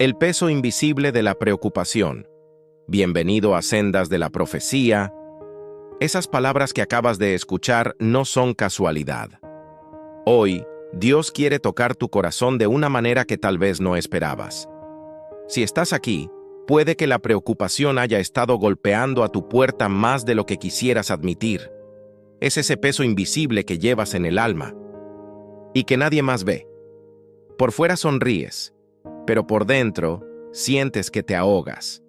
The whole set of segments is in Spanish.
El peso invisible de la preocupación. Bienvenido a Sendas de la Profecía. Esas palabras que acabas de escuchar no son casualidad. Hoy, Dios quiere tocar tu corazón de una manera que tal vez no esperabas. Si estás aquí, puede que la preocupación haya estado golpeando a tu puerta más de lo que quisieras admitir. Es ese peso invisible que llevas en el alma y que nadie más ve. Por fuera sonríes, pero por dentro sientes que te ahogas.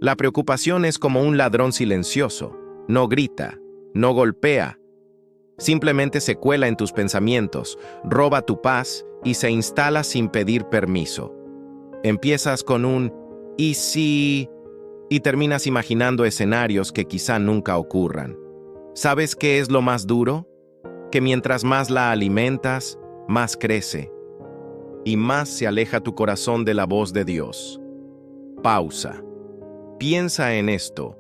La preocupación es como un ladrón silencioso. No grita, no golpea. Simplemente se cuela en tus pensamientos, roba tu paz y se instala sin pedir permiso. Empiezas con un «¿y si?» y terminas imaginando escenarios que quizá nunca ocurran. ¿Sabes qué es lo más duro? Que mientras más la alimentas, más crece y más se aleja tu corazón de la voz de Dios. Pausa. Piensa en esto.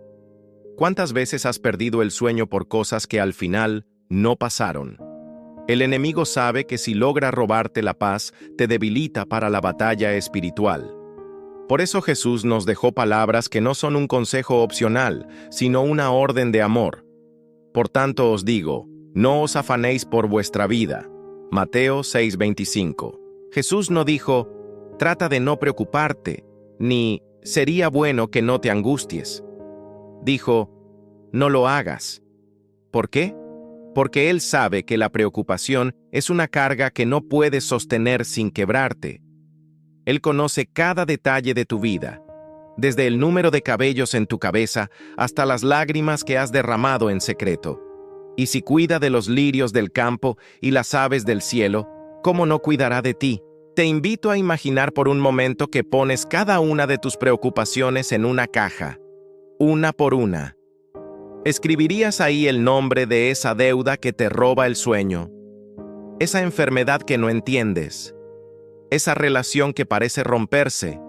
¿Cuántas veces has perdido el sueño por cosas que al final no pasaron? El enemigo sabe que si logra robarte la paz, te debilita para la batalla espiritual. Por eso Jesús nos dejó palabras que no son un consejo opcional, sino una orden de amor. Por tanto os digo, no os afanéis por vuestra vida. Mateo 6:25. Jesús no dijo, trata de no preocuparte, ni sería bueno que no te angusties. Dijo, no lo hagas. ¿Por qué? Porque Él sabe que la preocupación es una carga que no puedes sostener sin quebrarte. Él conoce cada detalle de tu vida, desde el número de cabellos en tu cabeza hasta las lágrimas que has derramado en secreto. Y si cuida de los lirios del campo y las aves del cielo, ¿cómo no cuidará de ti? Te invito a imaginar por un momento que pones cada una de tus preocupaciones en una caja, una por una. ¿Escribirías ahí el nombre de esa deuda que te roba el sueño? Esa enfermedad que no entiendes, esa relación que parece romperse,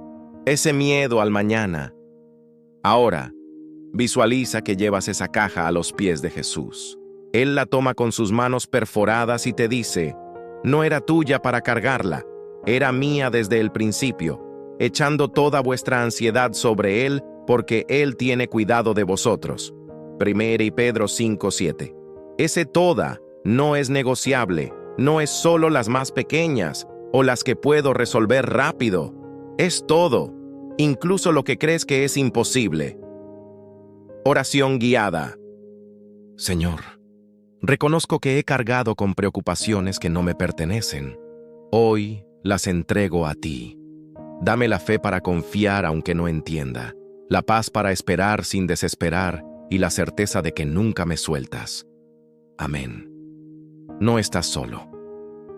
ese miedo al mañana. Ahora, visualiza que llevas esa caja a los pies de Jesús. Él la toma con sus manos perforadas y te dice, no era tuya para cargarla, era mía desde el principio, echando toda vuestra ansiedad sobre Él, porque Él tiene cuidado de vosotros. 1 Pedro 5:7. Ese toda no es negociable, no es solo las más pequeñas o las que puedo resolver rápido. Es todo, incluso lo que crees que es imposible. Oración guiada. Señor, reconozco que he cargado con preocupaciones que no me pertenecen. Hoy las entrego a ti. Dame la fe para confiar aunque no entienda, la paz para esperar sin desesperar y la certeza de que nunca me sueltas. Amén. No estás solo.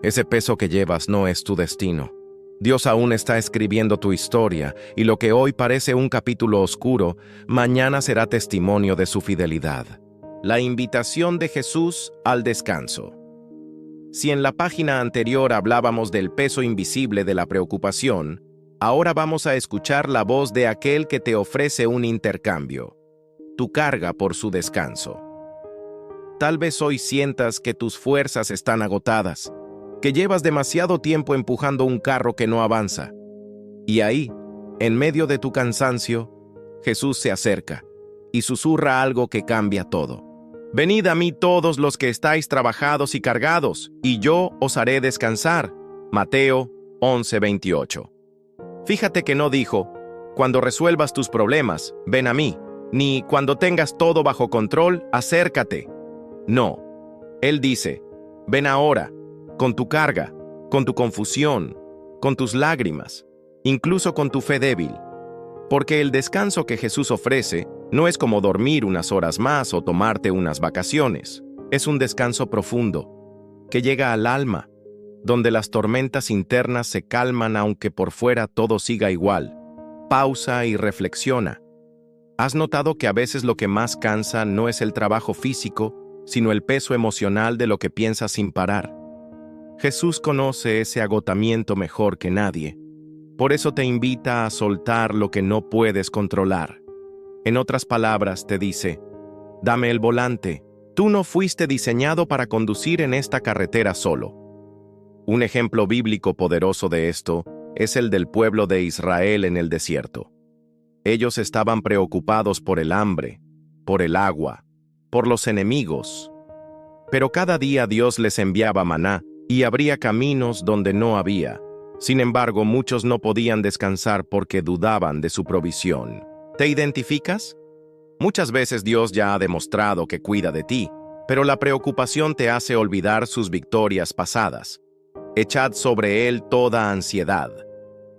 Ese peso que llevas no es tu destino. Dios aún está escribiendo tu historia, y lo que hoy parece un capítulo oscuro, mañana será testimonio de su fidelidad. La invitación de Jesús al descanso. Si en la página anterior hablábamos del peso invisible de la preocupación, ahora vamos a escuchar la voz de aquel que te ofrece un intercambio, tu carga por su descanso. Tal vez hoy sientas que tus fuerzas están agotadas, que llevas demasiado tiempo empujando un carro que no avanza. Y ahí, en medio de tu cansancio, Jesús se acerca y susurra algo que cambia todo. Venid a mí todos los que estáis trabajados y cargados, y yo os haré descansar. Mateo 11:28. Fíjate que no dijo, cuando resuelvas tus problemas, ven a mí, ni cuando tengas todo bajo control, acércate. No, Él dice, ven ahora, con tu carga, con tu confusión, con tus lágrimas, incluso con tu fe débil. Porque el descanso que Jesús ofrece no es como dormir unas horas más o tomarte unas vacaciones. Es un descanso profundo, que llega al alma, donde las tormentas internas se calman aunque por fuera todo siga igual. Pausa y reflexiona. ¿Has notado que a veces lo que más cansa no es el trabajo físico, sino el peso emocional de lo que piensas sin parar? Jesús conoce ese agotamiento mejor que nadie. Por eso te invita a soltar lo que no puedes controlar. En otras palabras, te dice, dame el volante. Tú no fuiste diseñado para conducir en esta carretera solo. Un ejemplo bíblico poderoso de esto es el del pueblo de Israel en el desierto. Ellos estaban preocupados por el hambre, por el agua, por los enemigos. Pero cada día Dios les enviaba maná y abría caminos donde no había. Sin embargo, muchos no podían descansar porque dudaban de su provisión. ¿Te identificas? Muchas veces Dios ya ha demostrado que cuida de ti, pero la preocupación te hace olvidar sus victorias pasadas. Echad sobre él toda ansiedad.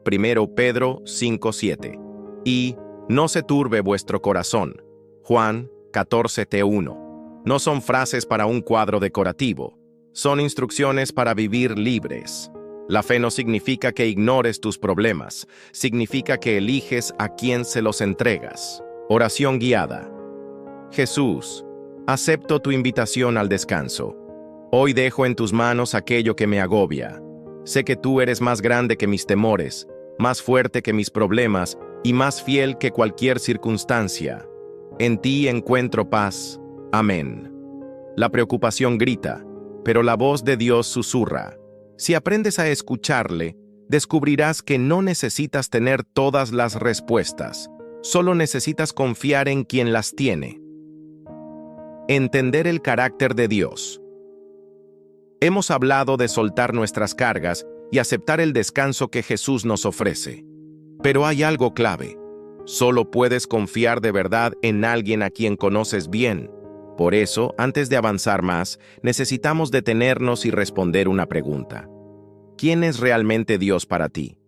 1 Pedro 5:7. Y no se turbe vuestro corazón. Juan 14:1. No son frases para un cuadro decorativo, son instrucciones para vivir libres. La fe no significa que ignores tus problemas, significa que eliges a quién se los entregas. Oración guiada. Jesús, acepto tu invitación al descanso. Hoy dejo en tus manos aquello que me agobia. Sé que tú eres más grande que mis temores, más fuerte que mis problemas y más fiel que cualquier circunstancia. En ti encuentro paz. Amén. La preocupación grita, pero la voz de Dios susurra. Si aprendes a escucharle, descubrirás que no necesitas tener todas las respuestas, solo necesitas confiar en quien las tiene. Entender el carácter de Dios. Hemos hablado de soltar nuestras cargas y aceptar el descanso que Jesús nos ofrece. Pero hay algo clave. Solo puedes confiar de verdad en alguien a quien conoces bien. Por eso, antes de avanzar más, necesitamos detenernos y responder una pregunta. ¿Quién es realmente Dios para ti?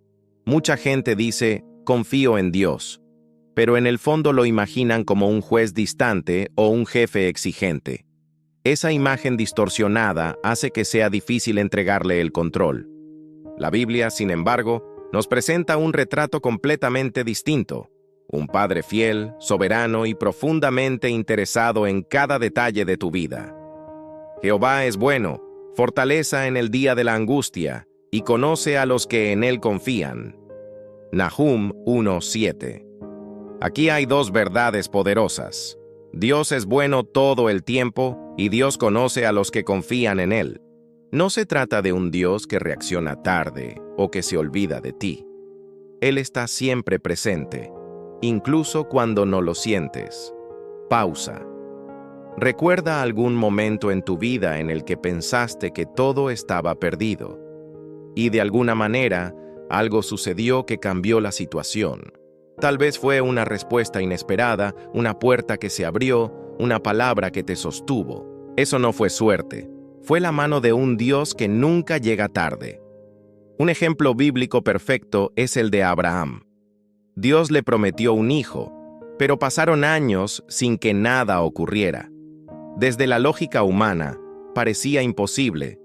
Mucha gente dice, confío en Dios, pero en el fondo lo imaginan como un juez distante o un jefe exigente. Esa imagen distorsionada hace que sea difícil entregarle el control. La Biblia, sin embargo, nos presenta un retrato completamente distinto. Un Padre fiel, soberano y profundamente interesado en cada detalle de tu vida. Jehová es bueno, fortaleza en el día de la angustia, y conoce a los que en él confían. Nahum 1:7. Aquí hay dos verdades poderosas. Dios es bueno todo el tiempo, y Dios conoce a los que confían en él. No se trata de un Dios que reacciona tarde o que se olvida de ti. Él está siempre presente, incluso cuando no lo sientes. Pausa. ¿Recuerda algún momento en tu vida en el que pensaste que todo estaba perdido? Y de alguna manera, algo sucedió que cambió la situación. Tal vez fue una respuesta inesperada, una puerta que se abrió, una palabra que te sostuvo. Eso no fue suerte. Fue la mano de un Dios que nunca llega tarde. Un ejemplo bíblico perfecto es el de Abraham. Dios le prometió un hijo, pero pasaron años sin que nada ocurriera. Desde la lógica humana, parecía imposible.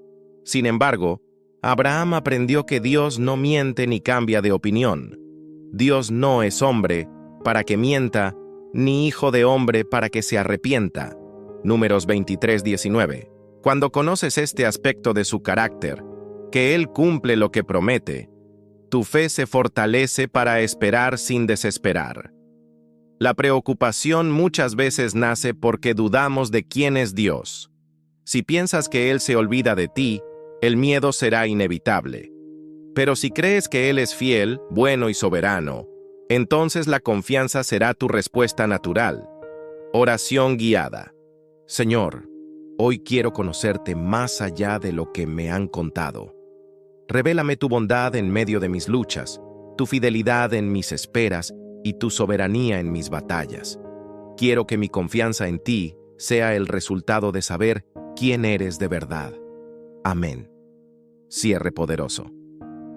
Sin embargo, Abraham aprendió que Dios no miente ni cambia de opinión. Dios no es hombre para que mienta, ni hijo de hombre para que se arrepienta. Números 23:19. Cuando conoces este aspecto de su carácter, que Él cumple lo que promete, tu fe se fortalece para esperar sin desesperar. La preocupación muchas veces nace porque dudamos de quién es Dios. Si piensas que Él se olvida de ti, el miedo será inevitable. Pero si crees que Él es fiel, bueno y soberano, entonces la confianza será tu respuesta natural. Oración guiada. Señor, hoy quiero conocerte más allá de lo que me han contado. Revélame tu bondad en medio de mis luchas, tu fidelidad en mis esperas y tu soberanía en mis batallas. Quiero que mi confianza en ti sea el resultado de saber quién eres de verdad. Amén. Cierre poderoso.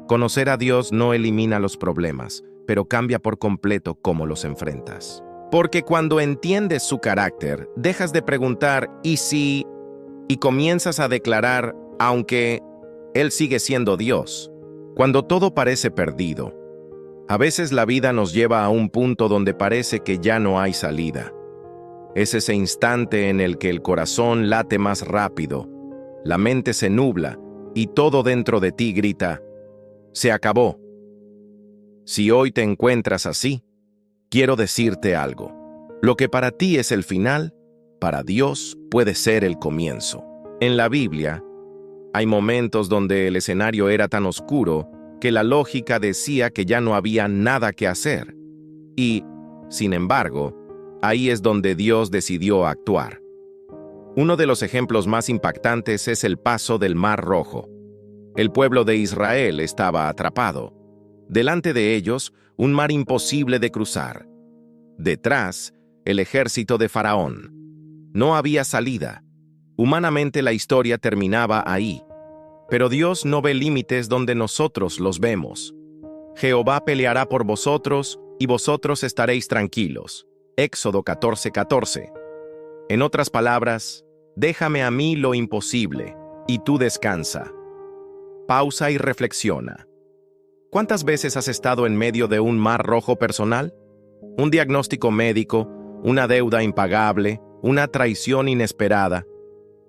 Conocer a Dios no elimina los problemas, pero cambia por completo cómo los enfrentas. Porque cuando entiendes su carácter, dejas de preguntar ¿y si? Y comienzas a declarar aunque Él sigue siendo Dios. Cuando todo parece perdido, a veces la vida nos lleva a un punto donde parece que ya no hay salida. Es ese instante en el que el corazón late más rápido, la mente se nubla y todo dentro de ti grita, se acabó. Si hoy te encuentras así, quiero decirte algo. Lo que para ti es el final, para Dios puede ser el comienzo. En la Biblia, hay momentos donde el escenario era tan oscuro que la lógica decía que ya no había nada que hacer. Y, sin embargo, ahí es donde Dios decidió actuar. Uno de los ejemplos más impactantes es el paso del Mar Rojo. El pueblo de Israel estaba atrapado. Delante de ellos, un mar imposible de cruzar. Detrás, el ejército de Faraón. No había salida. Humanamente la historia terminaba ahí. Pero Dios no ve límites donde nosotros los vemos. Jehová peleará por vosotros, y vosotros estaréis tranquilos. Éxodo 14:14. En otras palabras, déjame a mí lo imposible, y tú descansa. Pausa y reflexiona. ¿Cuántas veces has estado en medio de un mar rojo personal? Un diagnóstico médico, una deuda impagable, una traición inesperada,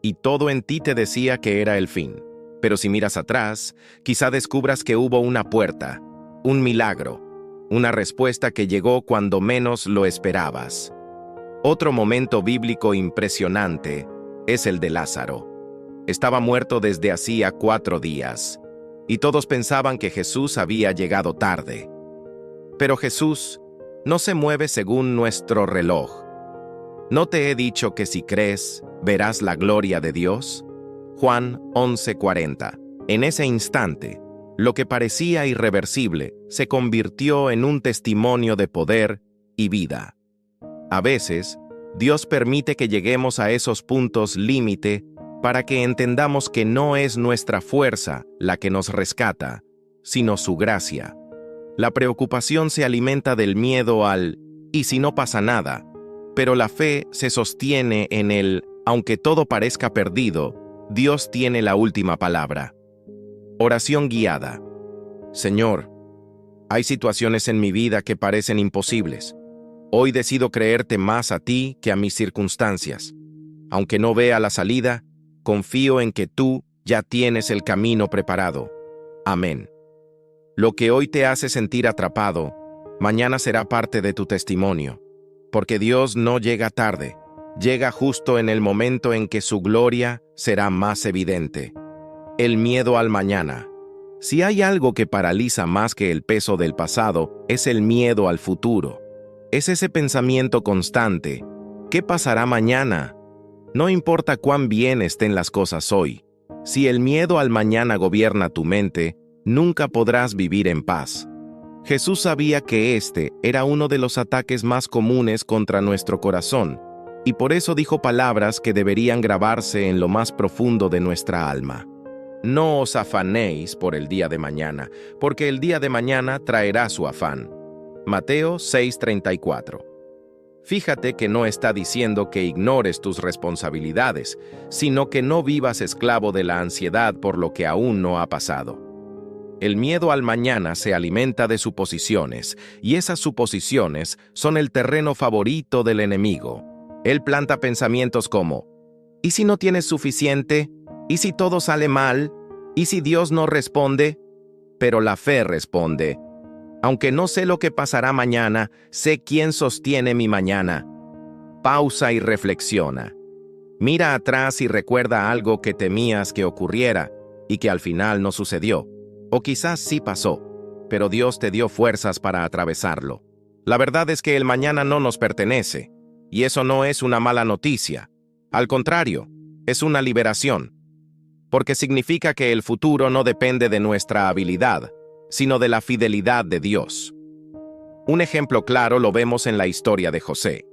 y todo en ti te decía que era el fin. Pero si miras atrás, quizá descubras que hubo una puerta, un milagro, una respuesta que llegó cuando menos lo esperabas. Otro momento bíblico impresionante es el de Lázaro. Estaba muerto desde hacía 4 días, y todos pensaban que Jesús había llegado tarde. Pero Jesús no se mueve según nuestro reloj. ¿No te he dicho que si crees, verás la gloria de Dios? Juan 11:40. En ese instante, lo que parecía irreversible se convirtió en un testimonio de poder y vida. A veces, Dios permite que lleguemos a esos puntos límite para que entendamos que no es nuestra fuerza la que nos rescata, sino su gracia. La preocupación se alimenta del miedo al «¿y si no pasa nada?», pero la fe se sostiene en el «aunque todo parezca perdido, Dios tiene la última palabra». Oración guiada. Señor, hay situaciones en mi vida que parecen imposibles. Hoy decido creerte más a ti que a mis circunstancias. Aunque no vea la salida, confío en que tú ya tienes el camino preparado. Amén. Lo que hoy te hace sentir atrapado, mañana será parte de tu testimonio. Porque Dios no llega tarde, llega justo en el momento en que su gloria será más evidente. El miedo al mañana. Si hay algo que paraliza más que el peso del pasado, es el miedo al futuro. Es ese pensamiento constante. ¿Qué pasará mañana? No importa cuán bien estén las cosas hoy. Si el miedo al mañana gobierna tu mente, nunca podrás vivir en paz. Jesús sabía que este era uno de los ataques más comunes contra nuestro corazón, y por eso dijo palabras que deberían grabarse en lo más profundo de nuestra alma. No os afanéis por el día de mañana, porque el día de mañana traerá su afán. Mateo 6:34. Fíjate que no está diciendo que ignores tus responsabilidades, sino que no vivas esclavo de la ansiedad por lo que aún no ha pasado. El miedo al mañana se alimenta de suposiciones, y esas suposiciones son el terreno favorito del enemigo. Él planta pensamientos como, ¿y si no tienes suficiente? ¿Y si todo sale mal? ¿Y si Dios no responde? Pero la fe responde, aunque no sé lo que pasará mañana, sé quién sostiene mi mañana. Pausa y reflexiona. Mira atrás y recuerda algo que temías que ocurriera y que al final no sucedió. O quizás sí pasó, pero Dios te dio fuerzas para atravesarlo. La verdad es que el mañana no nos pertenece, y eso no es una mala noticia. Al contrario, es una liberación, porque significa que el futuro no depende de nuestra habilidad, sino de la fidelidad de Dios. Un ejemplo claro lo vemos en la historia de José.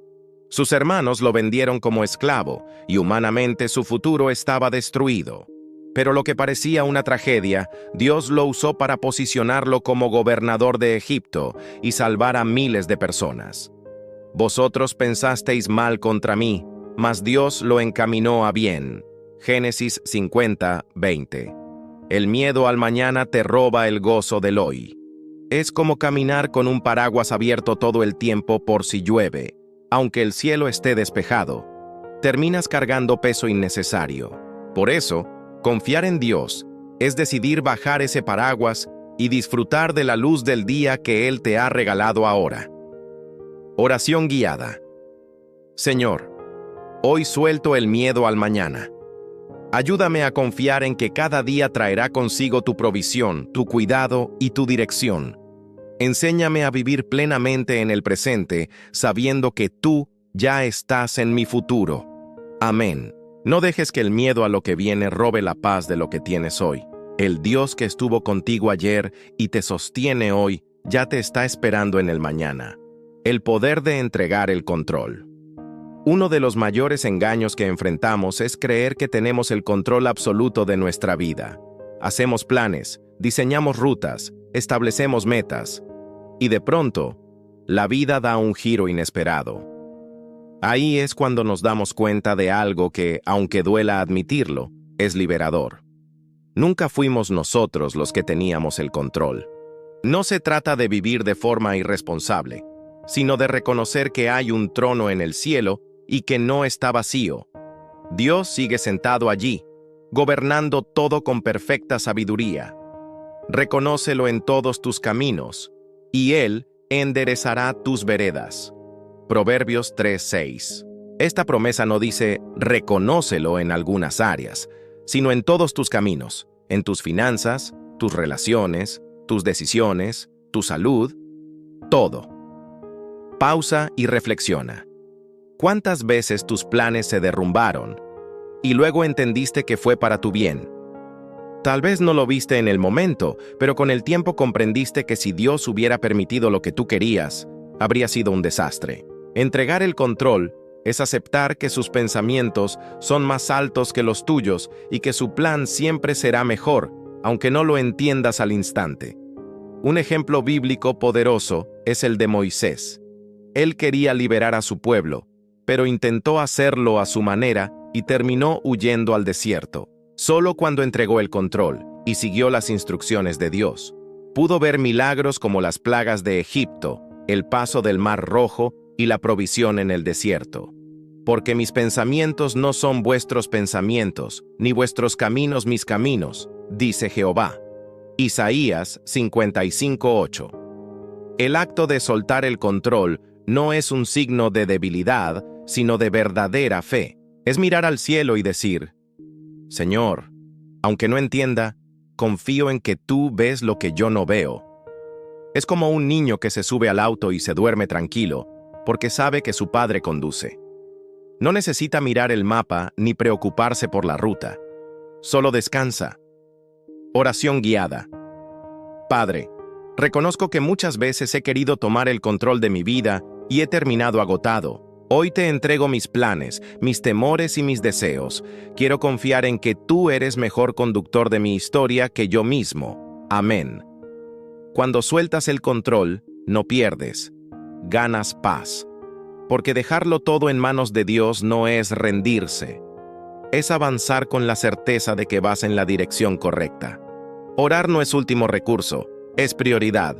Sus hermanos lo vendieron como esclavo, y humanamente su futuro estaba destruido. Pero lo que parecía una tragedia, Dios lo usó para posicionarlo como gobernador de Egipto y salvar a miles de personas. Vosotros pensasteis mal contra mí, mas Dios lo encaminó a bien. Génesis 50:20. El miedo al mañana te roba el gozo del hoy. Es como caminar con un paraguas abierto todo el tiempo por si llueve. Aunque el cielo esté despejado, terminas cargando peso innecesario. Por eso, confiar en Dios es decidir bajar ese paraguas y disfrutar de la luz del día que Él te ha regalado ahora. Oración guiada. Señor, hoy suelto el miedo al mañana. Ayúdame a confiar en que cada día traerá consigo tu provisión, tu cuidado y tu dirección. Enséñame a vivir plenamente en el presente, sabiendo que tú ya estás en mi futuro. Amén. No dejes que el miedo a lo que viene robe la paz de lo que tienes hoy. El Dios que estuvo contigo ayer y te sostiene hoy, ya te está esperando en el mañana. El poder de entregar el control. Uno de los mayores engaños que enfrentamos es creer que tenemos el control absoluto de nuestra vida. Hacemos planes, diseñamos rutas, establecemos metas, y de pronto, la vida da un giro inesperado. Ahí es cuando nos damos cuenta de algo que, aunque duela admitirlo, es liberador. Nunca fuimos nosotros los que teníamos el control. No se trata de vivir de forma irresponsable, sino de reconocer que hay un trono en el cielo y que no está vacío. Dios sigue sentado allí, gobernando todo con perfecta sabiduría. Reconócelo en todos tus caminos, y Él enderezará tus veredas. Proverbios 3:6. Esta promesa no dice reconócelo en algunas áreas, sino en todos tus caminos, en tus finanzas, tus relaciones, tus decisiones, tu salud, todo. Pausa y reflexiona. ¿Cuántas veces tus planes se derrumbaron y luego entendiste que fue para tu bien? Tal vez no lo viste en el momento, pero con el tiempo comprendiste que si Dios hubiera permitido lo que tú querías, habría sido un desastre. Entregar el control es aceptar que sus pensamientos son más altos que los tuyos y que su plan siempre será mejor, aunque no lo entiendas al instante. Un ejemplo bíblico poderoso es el de Moisés. Él quería liberar a su pueblo, pero intentó hacerlo a su manera y terminó huyendo al desierto. Solo cuando entregó el control y siguió las instrucciones de Dios, pudo ver milagros como las plagas de Egipto, el paso del Mar Rojo y la provisión en el desierto. Porque mis pensamientos no son vuestros pensamientos, ni vuestros caminos mis caminos, dice Jehová. Isaías 55:8. El acto de soltar el control no es un signo de debilidad, sino de verdadera fe. Es mirar al cielo y decir: Señor, aunque no entienda, confío en que tú ves lo que yo no veo. Es como un niño que se sube al auto y se duerme tranquilo, porque sabe que su padre conduce. No necesita mirar el mapa ni preocuparse por la ruta. Solo descansa. Oración guiada. Padre, reconozco que muchas veces he querido tomar el control de mi vida y he terminado agotado. Hoy te entrego mis planes, mis temores y mis deseos. Quiero confiar en que tú eres mejor conductor de mi historia que yo mismo. Amén. Cuando sueltas el control, no pierdes, ganas paz. Porque dejarlo todo en manos de Dios no es rendirse. Es avanzar con la certeza de que vas en la dirección correcta. Orar no es último recurso, es prioridad.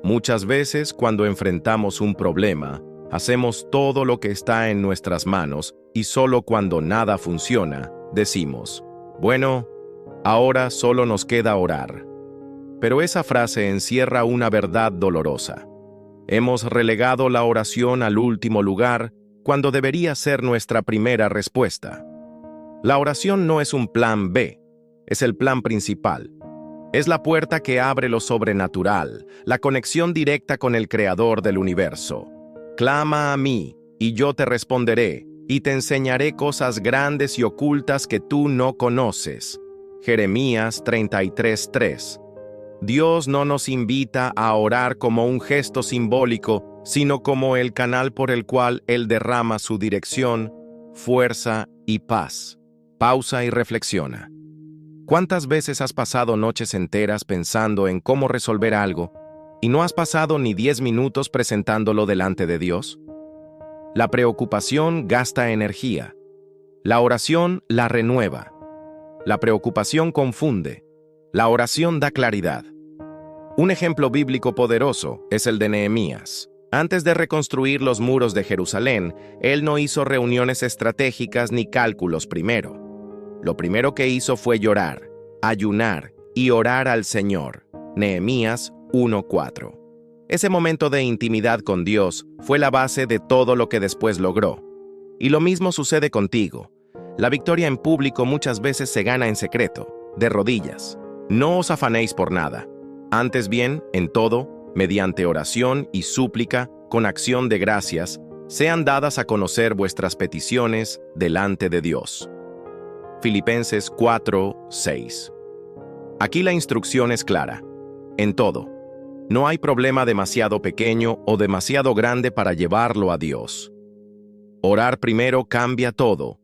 Muchas veces, cuando enfrentamos un problema, hacemos todo lo que está en nuestras manos y solo cuando nada funciona, decimos: bueno, ahora solo nos queda orar. Pero esa frase encierra una verdad dolorosa. Hemos relegado la oración al último lugar cuando debería ser nuestra primera respuesta. La oración no es un plan B, es el plan principal. Es la puerta que abre lo sobrenatural, la conexión directa con el Creador del universo. Clama a mí, y yo te responderé, y te enseñaré cosas grandes y ocultas que tú no conoces. Jeremías 33:3. Dios no nos invita a orar como un gesto simbólico, sino como el canal por el cual Él derrama su dirección, fuerza y paz. Pausa y reflexiona. ¿Cuántas veces has pasado noches enteras pensando en cómo resolver algo y no has pasado ni 10 minutos presentándolo delante de Dios? La preocupación gasta energía. La oración la renueva. La preocupación confunde. La oración da claridad. Un ejemplo bíblico poderoso es el de Nehemías. Antes de reconstruir los muros de Jerusalén, él no hizo reuniones estratégicas ni cálculos primero. Lo primero que hizo fue llorar, ayunar y orar al Señor. Nehemías 1:4. Ese momento de intimidad con Dios fue la base de todo lo que después logró. Y lo mismo sucede contigo. La victoria en público muchas veces se gana en secreto, de rodillas. No os afanéis por nada. Antes bien, en todo, mediante oración y súplica, con acción de gracias, sean dadas a conocer vuestras peticiones delante de Dios. Filipenses 4:6. Aquí la instrucción es clara. En todo. No hay problema demasiado pequeño o demasiado grande para llevarlo a Dios. Orar primero cambia todo,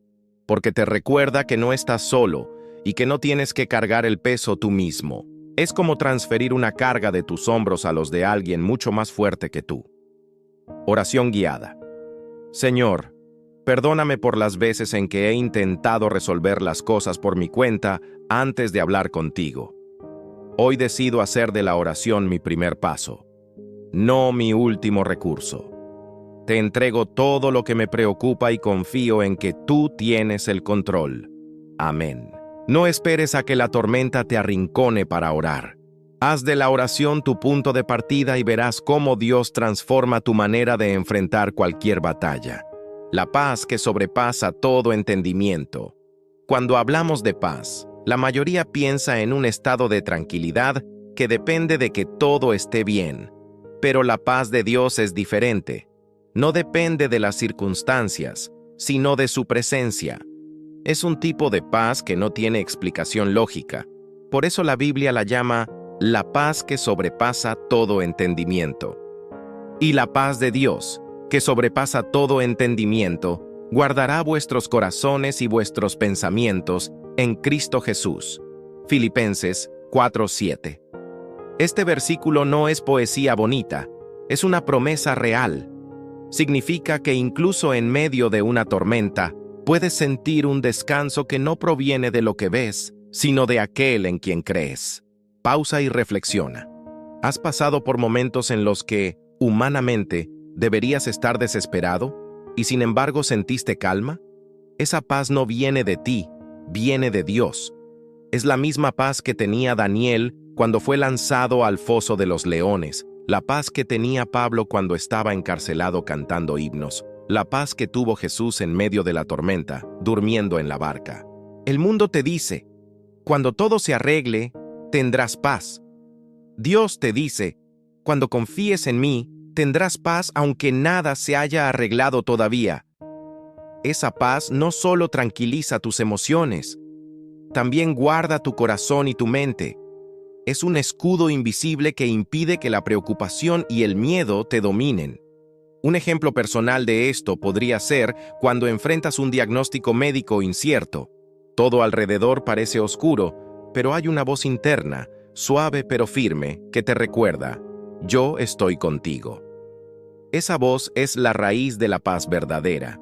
porque te recuerda que no estás solo y que no tienes que cargar el peso tú mismo. Es como transferir una carga de tus hombros a los de alguien mucho más fuerte que tú. Oración guiada. Señor, perdóname por las veces en que he intentado resolver las cosas por mi cuenta antes de hablar contigo. Hoy decido hacer de la oración mi primer paso, no mi último recurso. Te entrego todo lo que me preocupa y confío en que tú tienes el control. Amén. No esperes a que la tormenta te arrincone para orar. Haz de la oración tu punto de partida y verás cómo Dios transforma tu manera de enfrentar cualquier batalla. La paz que sobrepasa todo entendimiento. Cuando hablamos de paz, la mayoría piensa en un estado de tranquilidad que depende de que todo esté bien. Pero la paz de Dios es diferente. No depende de las circunstancias, sino de su presencia. Es un tipo de paz que no tiene explicación lógica. Por eso la Biblia la llama la paz que sobrepasa todo entendimiento. Y la paz de Dios, que sobrepasa todo entendimiento, guardará vuestros corazones y vuestros pensamientos en Cristo Jesús. Filipenses 4:7. Este versículo no es poesía bonita, es una promesa real. Significa que incluso en medio de una tormenta, puedes sentir un descanso que no proviene de lo que ves, sino de aquel en quien crees. Pausa y reflexiona. ¿Has pasado por momentos en los que, humanamente, deberías estar desesperado y sin embargo sentiste calma? Esa paz no viene de ti, viene de Dios. Es la misma paz que tenía Daniel cuando fue lanzado al foso de los leones, la paz que tenía Pablo cuando estaba encarcelado cantando himnos, la paz que tuvo Jesús en medio de la tormenta, durmiendo en la barca. El mundo te dice, cuando todo se arregle, tendrás paz. Dios te dice, cuando confíes en mí, tendrás paz aunque nada se haya arreglado todavía. Esa paz no solo tranquiliza tus emociones, también guarda tu corazón y tu mente. Es un escudo invisible que impide que la preocupación y el miedo te dominen. Un ejemplo personal de esto podría ser cuando enfrentas un diagnóstico médico incierto. Todo alrededor parece oscuro, pero hay una voz interna, suave pero firme, que te recuerda, yo estoy contigo. Esa voz es la raíz de la paz verdadera.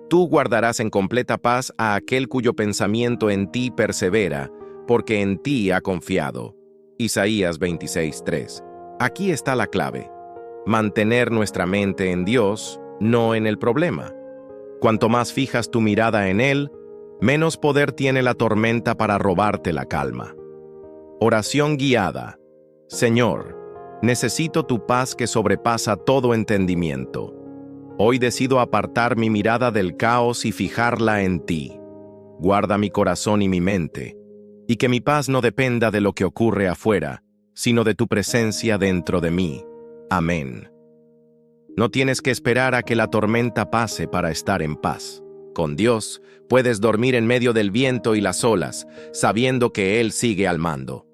Tú guardarás en completa paz a aquel cuyo pensamiento en ti persevera, porque en ti ha confiado. Isaías 26:3. Aquí está la clave. Mantener nuestra mente en Dios, no en el problema. Cuanto más fijas tu mirada en Él, menos poder tiene la tormenta para robarte la calma. Oración guiada. Señor, necesito tu paz que sobrepasa todo entendimiento. Hoy decido apartar mi mirada del caos y fijarla en ti. Guarda mi corazón y mi mente, y que mi paz no dependa de lo que ocurre afuera, sino de tu presencia dentro de mí. Amén. No tienes que esperar a que la tormenta pase para estar en paz. Con Dios, puedes dormir en medio del viento y las olas, sabiendo que Él sigue al mando.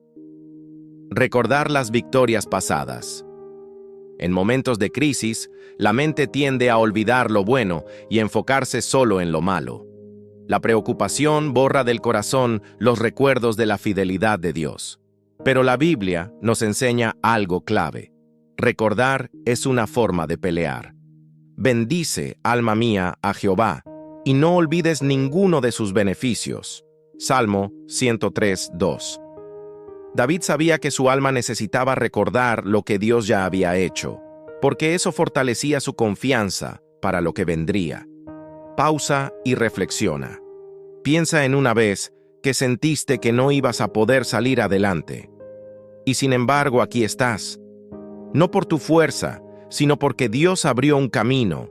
Recordar las victorias pasadas. En momentos de crisis, la mente tiende a olvidar lo bueno y enfocarse solo en lo malo. La preocupación borra del corazón los recuerdos de la fidelidad de Dios. Pero la Biblia nos enseña algo clave. Recordar es una forma de pelear. Bendice, alma mía, a Jehová, y no olvides ninguno de sus beneficios. Salmo 103:2. David sabía que su alma necesitaba recordar lo que Dios ya había hecho, porque eso fortalecía su confianza para lo que vendría. Pausa y reflexiona. Piensa en una vez que sentiste que no ibas a poder salir adelante. Y sin embargo, aquí estás. No por tu fuerza, sino porque Dios abrió un camino.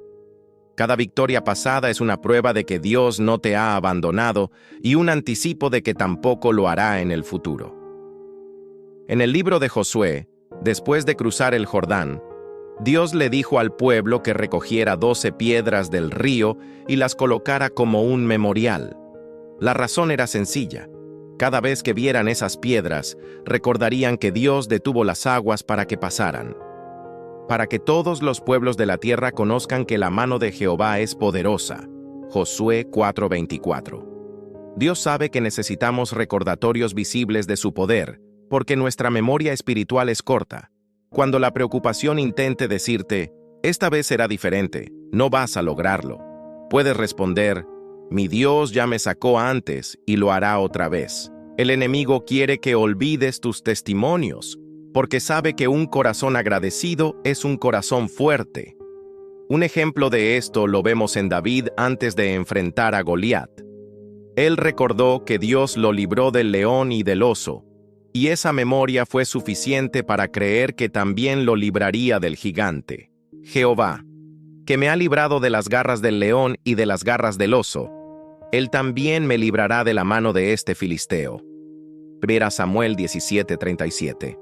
Cada victoria pasada es una prueba de que Dios no te ha abandonado y un anticipo de que tampoco lo hará en el futuro. En el libro de Josué, después de cruzar el Jordán, Dios le dijo al pueblo que recogiera 12 piedras del río y las colocara como un memorial. La razón era sencilla. Cada vez que vieran esas piedras, recordarían que Dios detuvo las aguas para que pasaran. Para que todos los pueblos de la tierra conozcan que la mano de Jehová es poderosa. Josué 4:24. Dios sabe que necesitamos recordatorios visibles de su poder, porque nuestra memoria espiritual es corta. Cuando la preocupación intente decirte, esta vez será diferente, no vas a lograrlo, puedes responder, mi Dios ya me sacó antes y lo hará otra vez. El enemigo quiere que olvides tus testimonios, porque sabe que un corazón agradecido es un corazón fuerte. Un ejemplo de esto lo vemos en David antes de enfrentar a Goliat. Él recordó que Dios lo libró del león y del oso, y esa memoria fue suficiente para creer que también lo libraría del gigante. Jehová, que me ha librado de las garras del león y de las garras del oso, Él también me librará de la mano de este filisteo. 1 Samuel 17:37.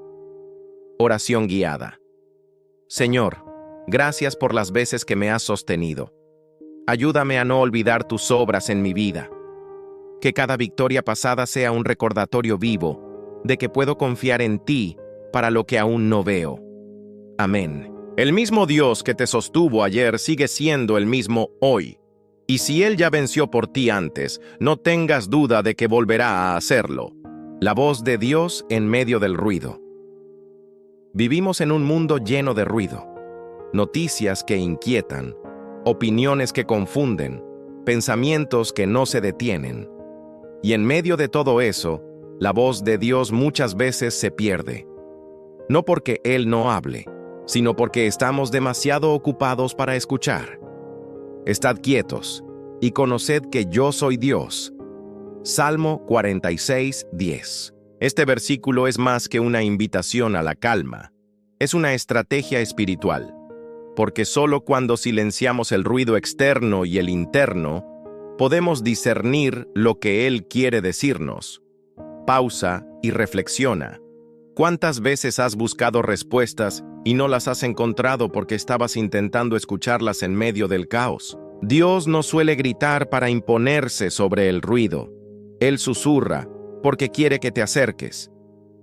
Oración guiada. Señor, gracias por las veces que me has sostenido. Ayúdame a no olvidar tus obras en mi vida. Que cada victoria pasada sea un recordatorio vivo de que puedo confiar en ti para lo que aún no veo. Amén. El mismo Dios que te sostuvo ayer sigue siendo el mismo hoy. Y si Él ya venció por ti antes, no tengas duda de que volverá a hacerlo. La voz de Dios en medio del ruido. Vivimos en un mundo lleno de ruido. Noticias que inquietan, opiniones que confunden, pensamientos que no se detienen. Y en medio de todo eso, la voz de Dios muchas veces se pierde. No porque Él no hable, sino porque estamos demasiado ocupados para escuchar. Estad quietos y conoced que yo soy Dios. Salmo 46:10. Este versículo es más que una invitación a la calma. Es una estrategia espiritual, porque solo cuando silenciamos el ruido externo y el interno, podemos discernir lo que Él quiere decirnos. Pausa y reflexiona. ¿Cuántas veces has buscado respuestas y no las has encontrado porque estabas intentando escucharlas en medio del caos? Dios no suele gritar para imponerse sobre el ruido. Él susurra porque quiere que te acerques.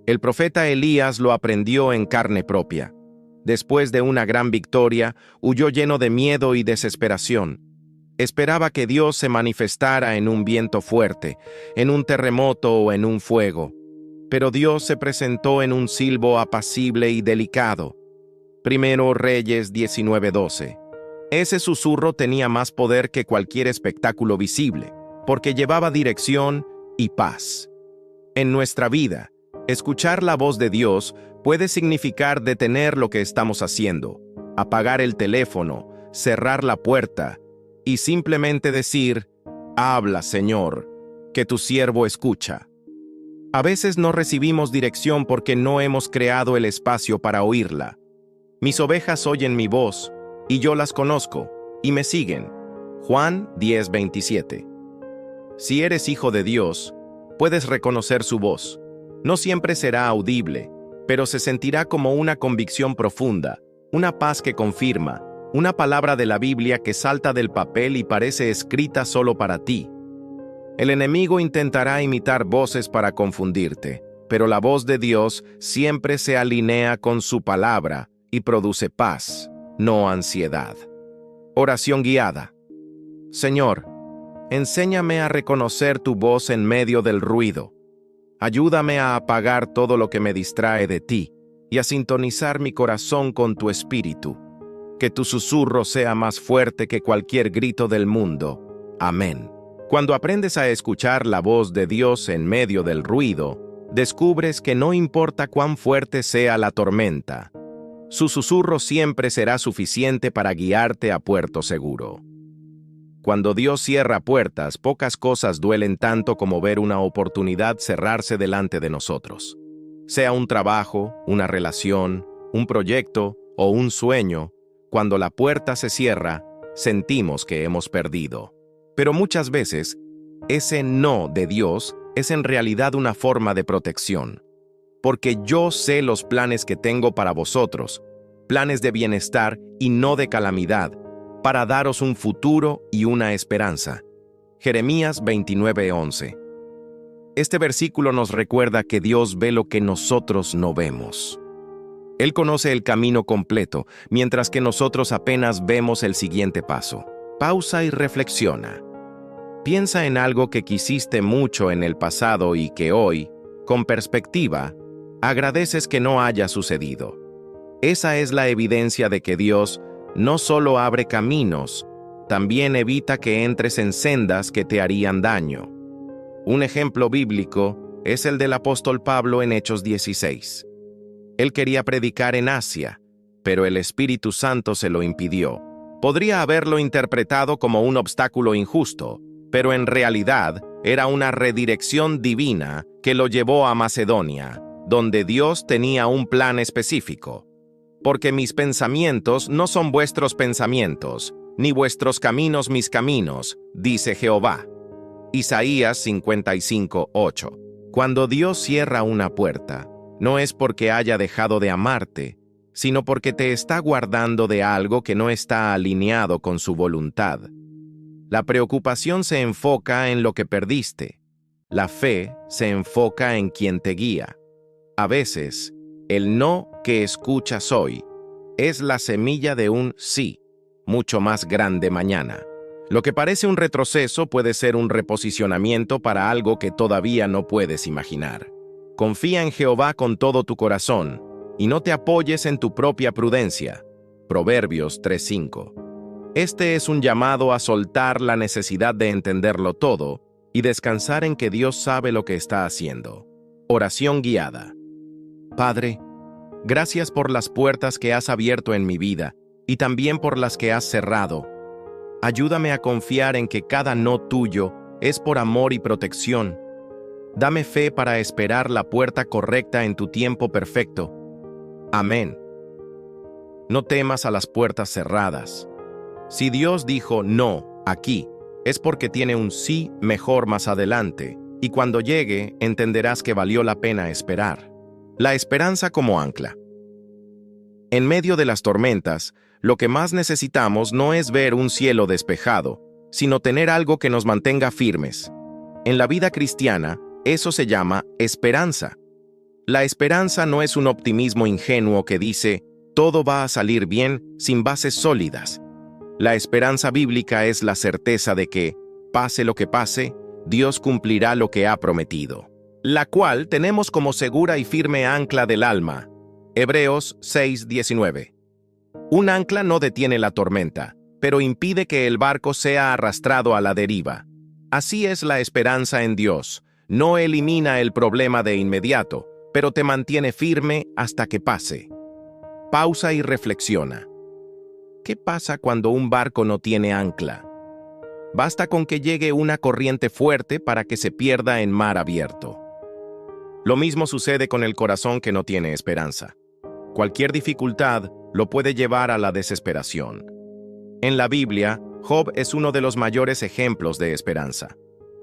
El profeta Elías lo aprendió en carne propia. Después de una gran victoria, huyó lleno de miedo y desesperación. Esperaba que Dios se manifestara en un viento fuerte, en un terremoto o en un fuego. Pero Dios se presentó en un silbo apacible y delicado. 1 Reyes 19:12. Ese susurro tenía más poder que cualquier espectáculo visible, porque llevaba dirección y paz. En nuestra vida, escuchar la voz de Dios puede significar detener lo que estamos haciendo, apagar el teléfono, cerrar la puerta y simplemente decir, habla, Señor, que tu siervo escucha. A veces no recibimos dirección porque no hemos creado el espacio para oírla. Mis ovejas oyen mi voz, y yo las conozco, y me siguen. Juan 10:27. Si eres hijo de Dios, puedes reconocer su voz. No siempre será audible, pero se sentirá como una convicción profunda, una paz que confirma, una palabra de la Biblia que salta del papel y parece escrita solo para ti. El enemigo intentará imitar voces para confundirte, pero la voz de Dios siempre se alinea con su palabra y produce paz, no ansiedad. Oración guiada. Señor, enséñame a reconocer tu voz en medio del ruido. Ayúdame a apagar todo lo que me distrae de ti y a sintonizar mi corazón con tu espíritu. Que tu susurro sea más fuerte que cualquier grito del mundo. Amén. Cuando aprendes a escuchar la voz de Dios en medio del ruido, descubres que no importa cuán fuerte sea la tormenta, su susurro siempre será suficiente para guiarte a puerto seguro. Cuando Dios cierra puertas, pocas cosas duelen tanto como ver una oportunidad cerrarse delante de nosotros. Sea un trabajo, una relación, un proyecto o un sueño, cuando la puerta se cierra, sentimos que hemos perdido. Pero muchas veces, ese no de Dios es en realidad una forma de protección. Porque yo sé los planes que tengo para vosotros, planes de bienestar y no de calamidad, para daros un futuro y una esperanza. Jeremías 29:11. Este versículo nos recuerda que Dios ve lo que nosotros no vemos. Él conoce el camino completo, mientras que nosotros apenas vemos el siguiente paso. Pausa y reflexiona. Piensa en algo que quisiste mucho en el pasado y que hoy, con perspectiva, agradeces que no haya sucedido. Esa es la evidencia de que Dios no solo abre caminos, también evita que entres en sendas que te harían daño. Un ejemplo bíblico es el del apóstol Pablo en Hechos 16. Él quería predicar en Asia, pero el Espíritu Santo se lo impidió. Podría haberlo interpretado como un obstáculo injusto, pero en realidad era una redirección divina que lo llevó a Macedonia, donde Dios tenía un plan específico. Porque mis pensamientos no son vuestros pensamientos, ni vuestros caminos mis caminos, dice Jehová. Isaías 55:8. Cuando Dios cierra una puerta, no es porque haya dejado de amarte, sino porque te está guardando de algo que no está alineado con su voluntad. La preocupación se enfoca en lo que perdiste. La fe se enfoca en quien te guía. A veces, el no que escuchas hoy es la semilla de un sí, mucho más grande mañana. Lo que parece un retroceso puede ser un reposicionamiento para algo que todavía no puedes imaginar. Confía en Jehová con todo tu corazón y no te apoyes en tu propia prudencia. Proverbios 3:5. Este es un llamado a soltar la necesidad de entenderlo todo y descansar en que Dios sabe lo que está haciendo. Oración guiada. Padre, gracias por las puertas que has abierto en mi vida y también por las que has cerrado. Ayúdame a confiar en que cada no tuyo es por amor y protección. Dame fe para esperar la puerta correcta en tu tiempo perfecto. Amén. No temas a las puertas cerradas. Si Dios dijo no aquí, es porque tiene un sí mejor más adelante, y cuando llegue entenderás que valió la pena esperar. La esperanza como ancla. En medio de las tormentas, lo que más necesitamos no es ver un cielo despejado, sino tener algo que nos mantenga firmes. En la vida cristiana, eso se llama esperanza. La esperanza no es un optimismo ingenuo que dice, todo va a salir bien sin bases sólidas. La esperanza bíblica es la certeza de que, pase lo que pase, Dios cumplirá lo que ha prometido, la cual tenemos como segura y firme ancla del alma. Hebreos 6:19. Un ancla no detiene la tormenta, pero impide que el barco sea arrastrado a la deriva. Así es la esperanza en Dios. No elimina el problema de inmediato, pero te mantiene firme hasta que pase. Pausa y reflexiona. ¿Qué pasa cuando un barco no tiene ancla? Basta con que llegue una corriente fuerte para que se pierda en mar abierto. Lo mismo sucede con el corazón que no tiene esperanza. Cualquier dificultad lo puede llevar a la desesperación. En la Biblia, Job es uno de los mayores ejemplos de esperanza.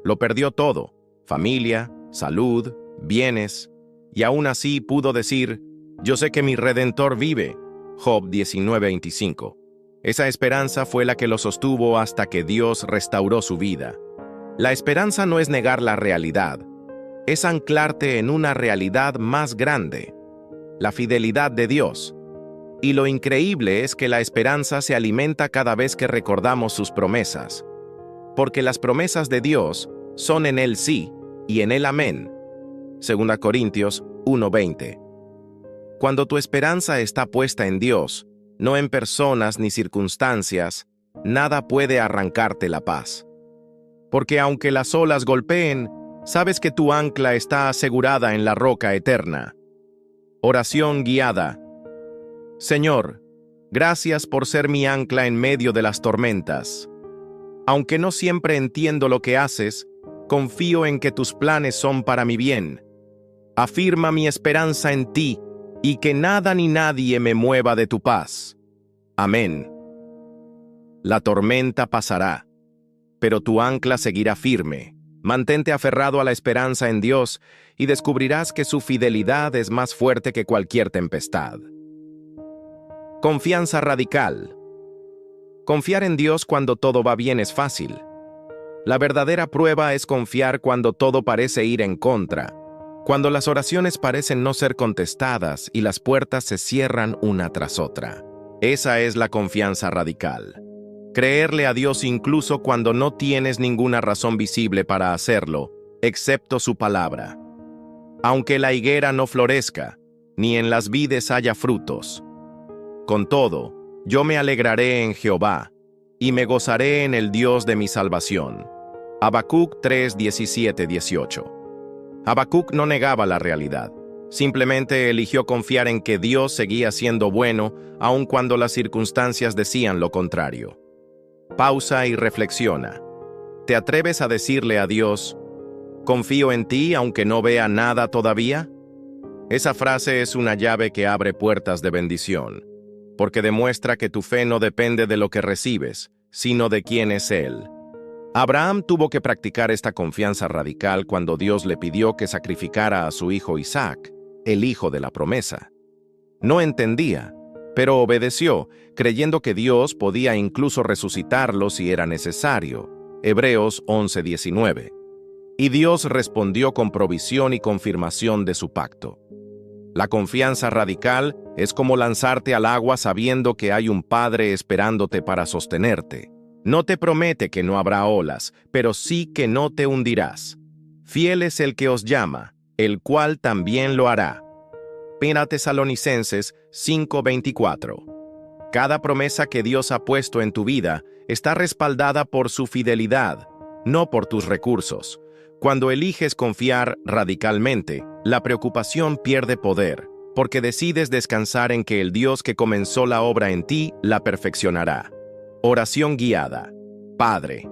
Lo perdió todo, familia, salud, bienes, y aún así pudo decir, yo sé que mi Redentor vive. Job 19:25. Esa esperanza fue la que lo sostuvo hasta que Dios restauró su vida. La esperanza no es negar la realidad, es anclarte en una realidad más grande, la fidelidad de Dios. Y lo increíble es que la esperanza se alimenta cada vez que recordamos sus promesas, porque las promesas de Dios son en Él sí y en Él amén. 2 Corintios 1:20. Cuando tu esperanza está puesta en Dios, no en personas ni circunstancias, nada puede arrancarte la paz. Porque aunque las olas golpeen, sabes que tu ancla está asegurada en la roca eterna. Oración guiada. Señor, gracias por ser mi ancla en medio de las tormentas. Aunque no siempre entiendo lo que haces, confío en que tus planes son para mi bien. Afirma mi esperanza en ti y que nada ni nadie me mueva de tu paz. Amén. La tormenta pasará, pero tu ancla seguirá firme. Mantente aferrado a la esperanza en Dios y descubrirás que su fidelidad es más fuerte que cualquier tempestad. Confianza radical. Confiar en Dios cuando todo va bien es fácil. La verdadera prueba es confiar cuando todo parece ir en contra, cuando las oraciones parecen no ser contestadas y las puertas se cierran una tras otra. Esa es la confianza radical. Creerle a Dios incluso cuando no tienes ninguna razón visible para hacerlo, excepto su palabra. Aunque la higuera no florezca, ni en las vides haya frutos. Con todo, yo me alegraré en Jehová, y me gozaré en el Dios de mi salvación. Habacuc 3, 17, 18. Habacuc no negaba la realidad. Simplemente eligió confiar en que Dios seguía siendo bueno, aun cuando las circunstancias decían lo contrario. Pausa y reflexiona. ¿Te atreves a decirle a Dios, confío en ti aunque no vea nada todavía? Esa frase es una llave que abre puertas de bendición, porque demuestra que tu fe no depende de lo que recibes, sino de quién es Él. Abraham tuvo que practicar esta confianza radical cuando Dios le pidió que sacrificara a su hijo Isaac, el hijo de la promesa. No entendía, pero obedeció, creyendo que Dios podía incluso resucitarlo si era necesario. Hebreos 11:19. Y Dios respondió con provisión y confirmación de su pacto. La confianza radical es como lanzarte al agua sabiendo que hay un Padre esperándote para sostenerte. No te promete que no habrá olas, pero sí que no te hundirás. Fiel es el que os llama, el cual también lo hará. Primera Tesalonicenses 5:24. Cada promesa que Dios ha puesto en tu vida está respaldada por su fidelidad, no por tus recursos. Cuando eliges confiar radicalmente, la preocupación pierde poder, porque decides descansar en que el Dios que comenzó la obra en ti la perfeccionará. Oración guiada. Padre,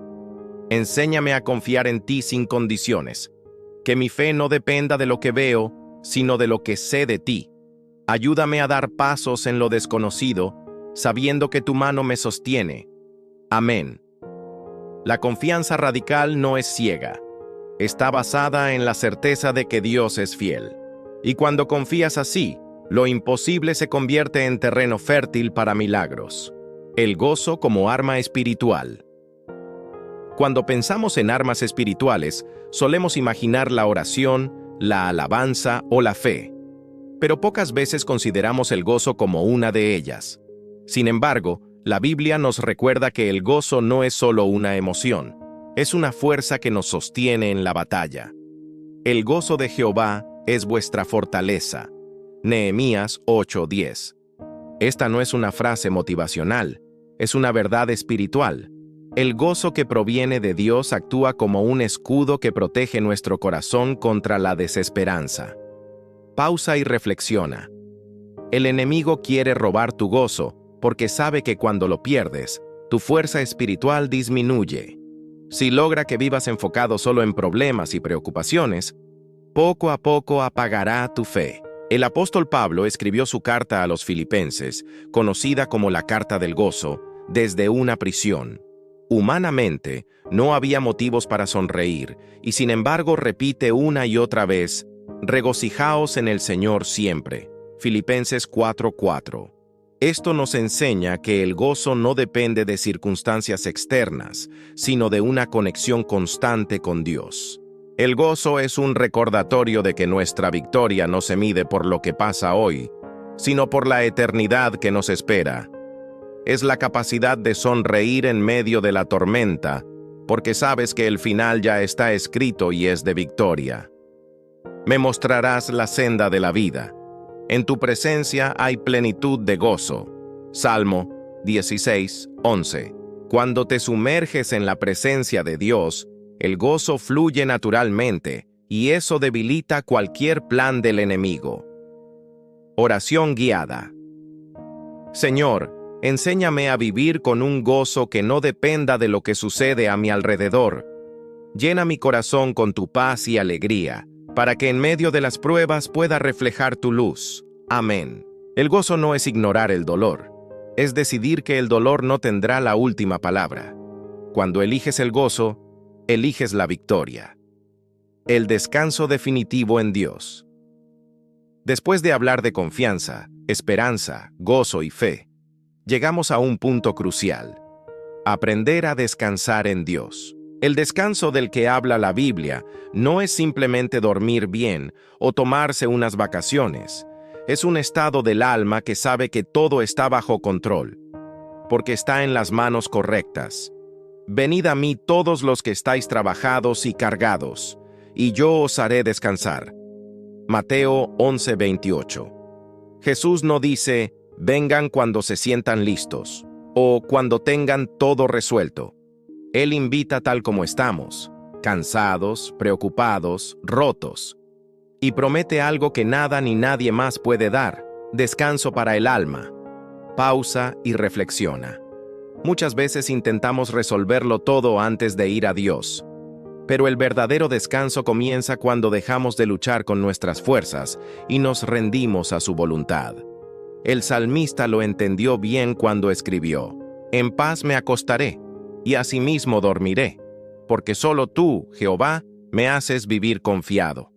enséñame a confiar en ti sin condiciones, que mi fe no dependa de lo que veo, sino de lo que sé de ti. Ayúdame a dar pasos en lo desconocido, sabiendo que tu mano me sostiene. Amén. La confianza radical no es ciega. Está basada en la certeza de que Dios es fiel. Y cuando confías así, lo imposible se convierte en terreno fértil para milagros. El gozo como arma espiritual. Cuando pensamos en armas espirituales, solemos imaginar la oración, la alabanza o la fe. Pero pocas veces consideramos el gozo como una de ellas. Sin embargo, la Biblia nos recuerda que el gozo no es solo una emoción, es una fuerza que nos sostiene en la batalla. El gozo de Jehová es vuestra fortaleza. Nehemías 8:10. Esta no es una frase motivacional, es una verdad espiritual. El gozo que proviene de Dios actúa como un escudo que protege nuestro corazón contra la desesperanza. Pausa y reflexiona. El enemigo quiere robar tu gozo porque sabe que cuando lo pierdes, tu fuerza espiritual disminuye. Si logra que vivas enfocado solo en problemas y preocupaciones, poco a poco apagará tu fe. El apóstol Pablo escribió su carta a los Filipenses, conocida como la Carta del Gozo, desde una prisión. Humanamente, no había motivos para sonreír, y sin embargo repite una y otra vez, regocijaos en el Señor siempre. Filipenses 4:4. Esto nos enseña que el gozo no depende de circunstancias externas, sino de una conexión constante con Dios. El gozo es un recordatorio de que nuestra victoria no se mide por lo que pasa hoy, sino por la eternidad que nos espera. Es la capacidad de sonreír en medio de la tormenta, porque sabes que el final ya está escrito y es de victoria. Me mostrarás la senda de la vida. En tu presencia hay plenitud de gozo. Salmo 16:11. Cuando te sumerges en la presencia de Dios, el gozo fluye naturalmente, y eso debilita cualquier plan del enemigo. Oración guiada. Señor, enséñame a vivir con un gozo que no dependa de lo que sucede a mi alrededor. Llena mi corazón con tu paz y alegría, para que en medio de las pruebas pueda reflejar tu luz. Amén. El gozo no es ignorar el dolor, Es decidir que el dolor no tendrá la última palabra. Cuando eliges el gozo, eliges la victoria. El descanso definitivo en Dios. Después de hablar de confianza, esperanza, gozo y fe, llegamos a un punto crucial: aprender a descansar en Dios. El descanso del que habla la Biblia no es simplemente dormir bien o tomarse unas vacaciones. Es un estado del alma que sabe que todo está bajo control, porque está en las manos correctas. Venid a mí todos los que estáis trabajados y cargados, y yo os haré descansar. Mateo 11:28. Jesús no dice, vengan cuando se sientan listos, o cuando tengan todo resuelto. Él invita tal como estamos, cansados, preocupados, rotos, y promete algo que nada ni nadie más puede dar: descanso para el alma. Pausa y reflexiona. Muchas veces intentamos resolverlo todo antes de ir a Dios, pero el verdadero descanso comienza cuando dejamos de luchar con nuestras fuerzas y nos rendimos a su voluntad. El salmista lo entendió bien cuando escribió: en paz me acostaré, y asimismo dormiré, porque solo tú, Jehová, me haces vivir confiado.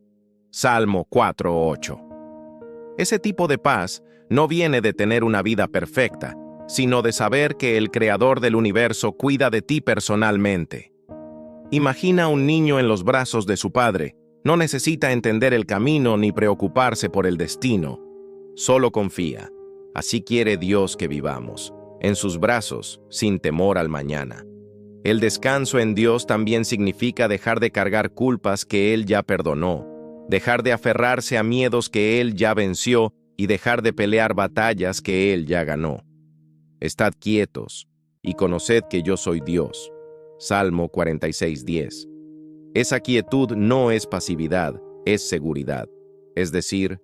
Salmo 4:8. Ese tipo de paz no viene de tener una vida perfecta, sino de saber que el Creador del universo cuida de ti personalmente. Imagina a un niño en los brazos de su padre. No necesita entender el camino ni preocuparse por el destino. Solo confía. Así quiere Dios que vivamos, en sus brazos, sin temor al mañana. El descanso en Dios también significa dejar de cargar culpas que Él ya perdonó, dejar de aferrarse a miedos que Él ya venció y dejar de pelear batallas que Él ya ganó. Estad quietos y conoced que yo soy Dios. Salmo 46:10. Esa quietud no es pasividad, es seguridad. Es decir,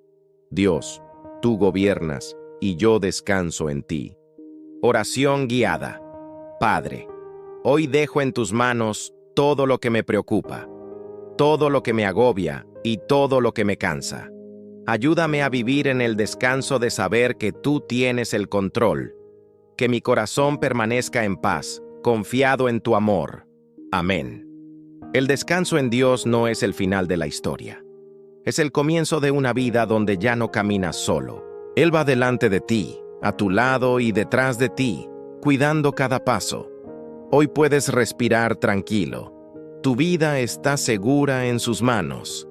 Dios, tú gobiernas y yo descanso en ti. Oración guiada. Padre, hoy dejo en tus manos todo lo que me preocupa, todo lo que me agobia y todo lo que me cansa. Ayúdame a vivir en el descanso de saber que tú tienes el control. Que mi corazón permanezca en paz, confiado en tu amor. Amén. El descanso en Dios no es el final de la historia. Es el comienzo de una vida donde ya no caminas solo. Él va delante de ti, a tu lado y detrás de ti, cuidando cada paso. Hoy puedes respirar tranquilo. Tu vida está segura en sus manos.